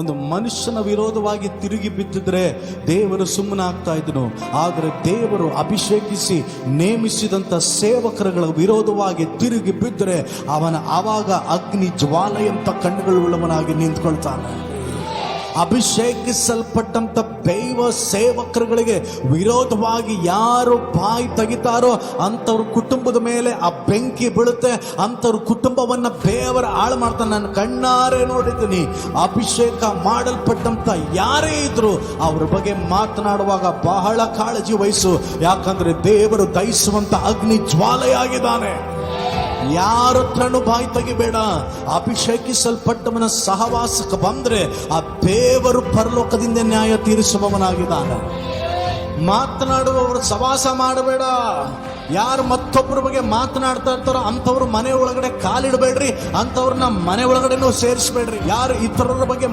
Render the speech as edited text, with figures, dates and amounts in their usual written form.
ಒಂದು ಮನುಷ್ಯನ ವಿರೋಧವಾಗಿ ತಿರುಗಿ ಬಿದ್ದಿದ್ರೆ ದೇವರು ಸುಮ್ಮನಾಗ್ತಾ ಇದ್ದನು. ಆದರೆ ದೇವರು ಅಭಿಷೇಕಿಸಿ ನೇಮಿಸಿದಂಥ ಸೇವಕರುಗಳ ವಿರೋಧವಾಗಿ ತಿರುಗಿ ಬಿದ್ದರೆ ಆವಾಗ ಅಗ್ನಿ ಜ್ವಾಲೆಯಂತ ಕಣ್ಣುಗಳುಳ್ಳವನಾಗಿ ನಿಂತ್ಕೊಳ್ತಾನೆ. ಅಭಿಷೇಕಿಸಲ್ಪಟ್ಟಂತ ದೈವ ಸೇವಕರುಗಳಿಗೆ ವಿರೋಧವಾಗಿ ಯಾರು ಬಾಯಿ ತೆಗಿತಾರೋ ಅಂಥವ್ರ ಕುಟುಂಬದ ಮೇಲೆ ಆ ಬೆಂಕಿ ಬೀಳುತ್ತೆ. ಅಂಥವ್ರ ಕುಟುಂಬವನ್ನ ದೇವರ ಹಾಳು ಮಾಡ್ತಾನೆ. ನಾನು ಕಣ್ಣಾರೆ ನೋಡಿದ್ದೀನಿ. ಅಭಿಷೇಕ ಮಾಡಲ್ಪಟ್ಟಂತ ಯಾರೇ ಇದ್ರು ಅವ್ರ ಬಗ್ಗೆ ಮಾತನಾಡುವಾಗ ಬಹಳ ಕಾಳಜಿ ವಹಿಸು. ಯಾಕಂದ್ರೆ ದೇವರು ದಹಿಸುವಂತ ಅಗ್ನಿ ಜ್ವಾಲೆಯಾಗಿದ್ದಾನೆ. ಯಾರ ಹತ್ರನೂ ಬಾಯಿ ತೆಗಿಬೇಡ. ಅಭಿಷೇಕಿಸಲ್ಪಟ್ಟವನ ಸಹವಾಸಕ್ಕೆ ಬಂದ್ರೆ ಆ ದೇವರು ಪರಲೋಕದಿಂದ ನ್ಯಾಯ ತೀರಿಸುವವನಾಗಿದ್ದಾನೆ. ಮಾತನಾಡುವವರು ಸವಾಸ ಮಾಡಬೇಡ. ಯಾರು ಮತ್ತೊಬ್ಬರ ಬಗ್ಗೆ ಮಾತನಾಡ್ತಾ ಇರ್ತಾರೋ ಅಂಥವ್ರು ಮನೆ ಒಳಗಡೆ ಕಾಲಿಡಬೇಡ್ರಿ. ಅಂಥವ್ರನ್ನ ಮನೆ ಒಳಗಡೆನೂ ಸೇರಿಸಬೇಡ್ರಿ. ಯಾರು ಇತರರ ಬಗ್ಗೆ